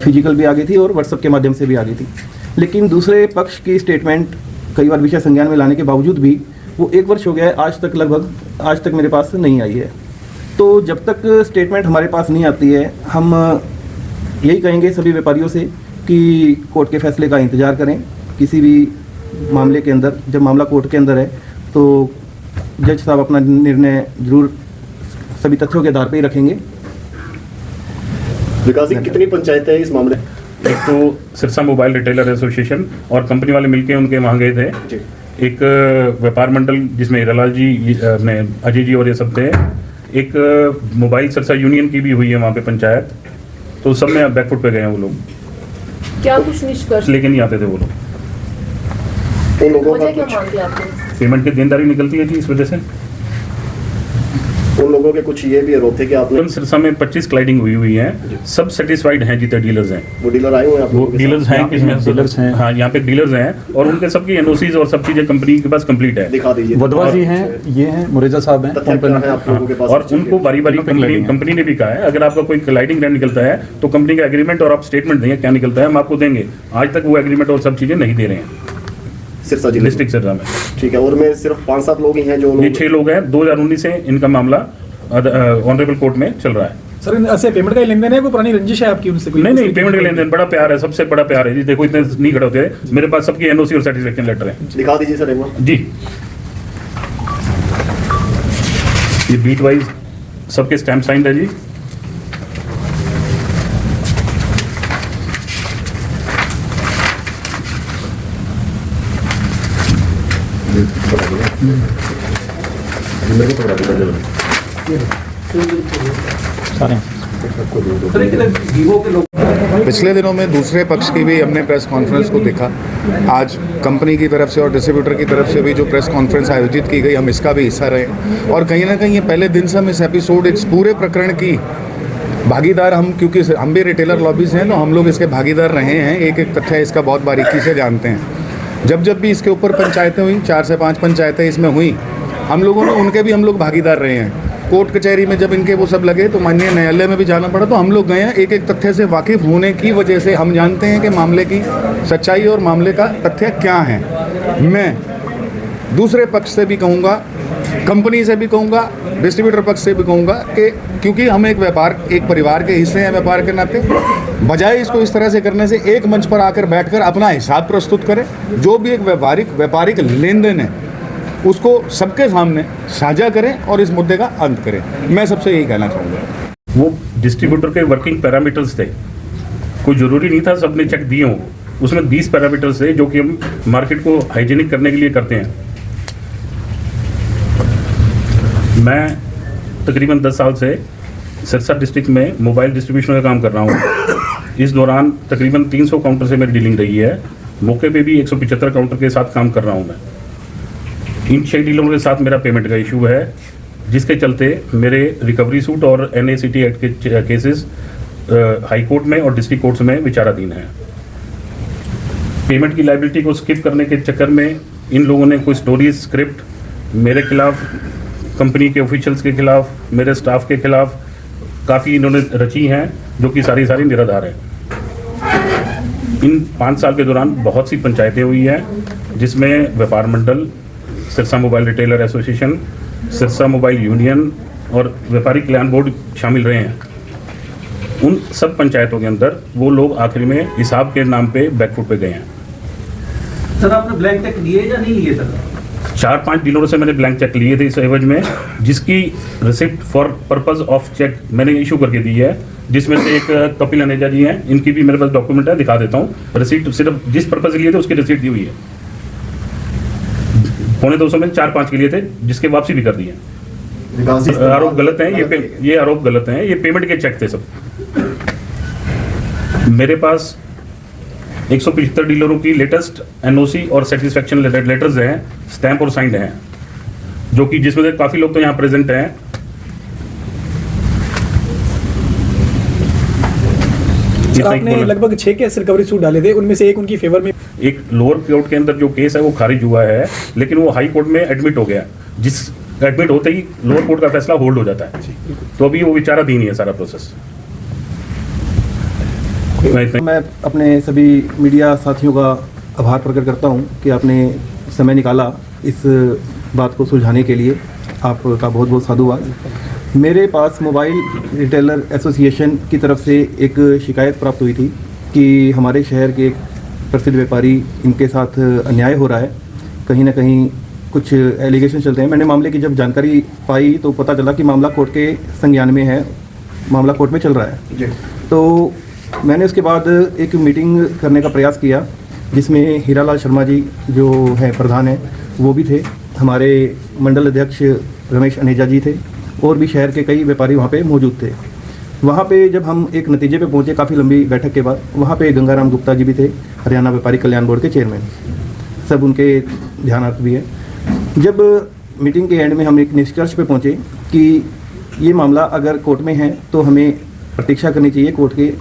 Physical भी आ गई थी और व्हाट्सएप के माध्यम से भी आ गई थी। लेकिन दूसरे पक्ष की स्टेटमेंट कई बार विषय संज्ञान में लाने के बावजूद भी वो 1 वर्ष हो गया है, आज तक मेरे पास नहीं आई है। तो जब तक स्टेटमेंट हमारे पास नहीं आती है, हम यही कहेंगे सभी व्यापारियों से कि कोर्ट के फैसले का इंतज़ार करें। किसी भी मामले के अंदर, जब मामला कोर्ट के अंदर है तो जज साहब अपना निर्णय जरूर सभी तथ्यों के आधार पर ही रखेंगे। विकास जी, कितनी पंचायतें हैं इस मामले? एक तो सिरसा मोबाइल रिटेलर एसोसिएशन और कंपनी वाले मिलके उनके वहाँ गए थे जी। एक व्यापार मंडल जिसमें हीरालाल जी, अपने अजय जी और ये सब थे। एक मोबाइल सिरसा यूनियन की भी हुई है वहाँ पे पंचायत। तो सब में बैकफुट पे गए हैं वो लोग। क्या कुछ निष्कर्ष लेके नहीं आते थे वो लोग। उन लोगों का क्या मानते हैं आपको? पेमेंट की देनदारी निकलती है जी, इस वजह से। उन लोगों के कुछ ये भी आरोप थे कि आपने सिरसा में 25 क्लाइडिंग हुई है, सब सेटिस्फाइड हैं जितने डीलर्स हैं। वो डीलर आए हुए हैं, वो डीलर्स हैं, किसमें डीलर्स हैं? हाँ, यहाँ पे डीलर्स हैं और उनके सबकी एनओसीज और सब चीजें कंपनी के पास कंप्लीट है। दिखा दीजिए। वधवा जी हैं, ये हैं मुरेजा साहब हैं, आप लोगों के पास। और उनको बारी बारी कंपनी ने भी कहा है, अगर आपका कोई क्लाइडिंग रेंट निकलता है तो कंपनी का एग्रीमेंट और आप स्टेटमेंट देंगे क्या निकलता है, हम आपको देंगे। आज तक वो एग्रीमेंट और सब चीजें नहीं दे रहे हैं सिरसा जिले डिस्ट्रिक्ट सिरसा में। ठीक है, और में सिर्फ 5-7 लोग ही हैं जो ये 6 लोग हैं। 2019 से इनका मामला ऑनरेबल कोर्ट में चल रहा है। सर, ऐसे पेमेंट का लेन देन है, कोई पुरानी रंजिश है आपकी उनसे? कोई नहीं, पेमेंट का लेन देन बड़ा प्यार है, सबसे बड़ा प्यार है जी। देखो इतने नहीं खड़े होते, मेरे पास सबकी एनओसी और सर्टिफिकेशन लेटर है। दिखा दीजिए सर एक बार जी। ये बीट वाइज सबके स्टैम्प साइंड है जी। पिछले दिनों में दूसरे पक्ष की भी हमने प्रेस कॉन्फ्रेंस को देखा। आज कंपनी की तरफ से और डिस्ट्रीब्यूटर की तरफ से भी जो प्रेस कॉन्फ्रेंस आयोजित की गई, हम इसका भी हिस्सा रहे। और कहीं ना कहीं ये पहले दिन से हम इस एपिसोड, इस पूरे प्रकरण की भागीदार हम, क्योंकि हम भी रिटेलर लॉबीज हैं तो हम लोग इसके भागीदार रहे हैं। एक एक तथ्य इसका बहुत बारीकी से जानते हैं। जब भी इसके ऊपर पंचायतें हुई, 4 से 5 पंचायतें इसमें हुई, हम लोगों ने उनके भी हम लोग भागीदार रहे हैं। कोर्ट कचहरी में जब इनके वो सब लगे तो माननीय न्यायालय में भी जाना पड़ा, तो हम लोग गए हैं। एक एक तथ्य से वाकिफ होने की वजह से हम जानते हैं कि मामले की सच्चाई और मामले का तथ्य क्या है। मैं दूसरे पक्ष से भी कहूँगा, कंपनी से भी कहूँगा, डिस्ट्रीब्यूटर पक्ष से भी कहूँगा कि क्योंकि हम एक परिवार के हिस्से हैं व्यापार के नाते, बजाय इसको इस तरह से करने से एक मंच पर आकर बैठकर अपना हिसाब प्रस्तुत करें। जो भी एक व्यापारिक लेन देन है उसको सबके सामने साझा करें और इस मुद्दे का अंत करें। मैं सबसे यही कहना चाहूँगा। वो डिस्ट्रीब्यूटर के वर्किंग पैरामीटर्स थे, कोई ज़रूरी नहीं था सबने चेक दिए हों। उसमें 20 पैरामीटर्स थे जो कि हम मार्केट को हाइजीनिक करने के लिए करते हैं। मैं तकरीबन 10 साल से सिरसा डिस्ट्रिक्ट में मोबाइल डिस्ट्रीब्यूशन का काम कर रहा हूँ। इस दौरान तकरीबन 300 काउंटर से मेरी डीलिंग रही है। मौके पे भी 175 काउंटर के साथ काम कर रहा हूँ मैं। इन 6 डीलरों के साथ मेरा पेमेंट का इशू है, जिसके चलते मेरे रिकवरी सूट और NACT एक्ट के केसेस हाई कोर्ट में और डिस्ट्रिक्ट कोर्ट्स में विचाराधीन हैं। पेमेंट की लायबिलिटी को स्किप करने के चक्कर में इन लोगों ने कोई स्टोरी स्क्रिप्ट मेरे खिलाफ, कंपनी के ऑफिशियल्स के खिलाफ, मेरे स्टाफ के खिलाफ काफ़ी इन्होंने रची हैं, जो कि सारी निराधार है। इन 5 साल के दौरान बहुत सी पंचायतें हुई हैं, जिसमें व्यापार मंडल, Sirsa mobile retailer association, Sirsa mobile union और व्यापारी कल्याण बोर्ड शामिल रहे हैं। उन सब पंचायतों के अंदर वो लोग आखिर में हिसाब के नाम पे बैकफुट पे गए हैं। सर, आपने ब्लैंक चेक लिए या नहीं लिए सर? 4-5 डीलरों से मैंने ब्लैंक चेक लिए थे इस एवज में, जिसकी receipt for purpose of cheque मैंने इशू करके दी है। जिसमें से एक कपिल अनेजा जी हैं, इनकी भी मेरे पास डॉक्यूमेंट है, दिखा देता हूँ। रिसिप्ट सिर्फ जिस पर्पस से लिए थे उसकी रिसिप्ट दी हुई है। 250 में 4-5 के लिए थे, जिसके वापसी भी कर दिए। आरोप गलत हैं ये आरोप गलत हैं। ये पेमेंट के चेक थे सब। मेरे पास 175 डीलरों की लेटेस्ट NOC और सेटिस्फैक्शन लेटर्स हैं, स्टैंप और साइंड हैं, जो कि जिसमें से काफी लोग तो यहाँ प्रेजेंट हैं। आपने लगभग 6 केस रिकवरी सूट डाले थे, उनमें से एक उनकी फेवर में, एक लोअर कोर्ट के अंदर जो केस है वो खारिज हुआ है, लेकिन वो हाई कोर्ट में एडमिट हो गया। जिस एडमिट होते ही लोअर कोर्ट का फैसला होल्ड हो जाता है। तो अभी वो विचाराधीन है सारा प्रोसेस। मैं अपने सभी मीडिया साथियों का आभार प्रकट करता हूं कि आपने समय निकाला इस बात को सुलझाने के लिए। आपका बहुत बहुत साधुवाद। मेरे पास मोबाइल रिटेलर एसोसिएशन की तरफ से एक शिकायत प्राप्त हुई थी कि हमारे शहर के एक प्रसिद्ध व्यापारी इनके साथ अन्याय हो रहा है, कहीं ना कहीं कुछ एलिगेशन चलते हैं। मैंने मामले की जब जानकारी पाई तो पता चला कि मामला कोर्ट के संज्ञान में है, मामला कोर्ट में चल रहा है। जी। तो मैंने उसके बाद एक मीटिंग करने का प्रयास किया जिसमें हीरालाल शर्मा जी जो हैं प्रधान हैं वो भी थे, हमारे मंडल अध्यक्ष रमेश अनेजा जी थे और भी शहर के कई व्यापारी वहाँ पे मौजूद थे। वहाँ पे जब हम एक नतीजे पे पहुँचे काफ़ी लंबी बैठक के बाद, वहाँ पे गंगाराम गुप्ता जी भी थे, हरियाणा व्यापारी कल्याण बोर्ड के चेयरमैन, सब उनके ध्यानार्थ भी है। जब मीटिंग के एंड में हम एक निष्कर्ष पे पहुँचे कि ये मामला अगर कोर्ट में है तो हमें प्रतीक्षा करनी चाहिए, कोर्ट के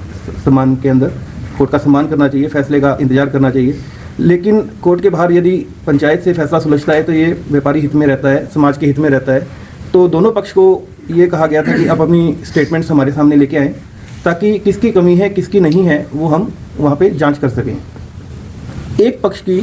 सम्मान के अंदर कोर्ट का सम्मान करना चाहिए, फैसले का इंतजार करना चाहिए। लेकिन कोर्ट के बाहर यदि पंचायत से फैसला सुलझता है तो ये व्यापारी हित में रहता है, समाज के हित में रहता है। तो दोनों पक्ष को ये कहा गया था कि आप अपनी स्टेटमेंट्स हमारे सामने लेके आएँ ताकि किसकी कमी है किसकी नहीं है वो हम वहाँ पे जांच कर सकें। एक पक्ष की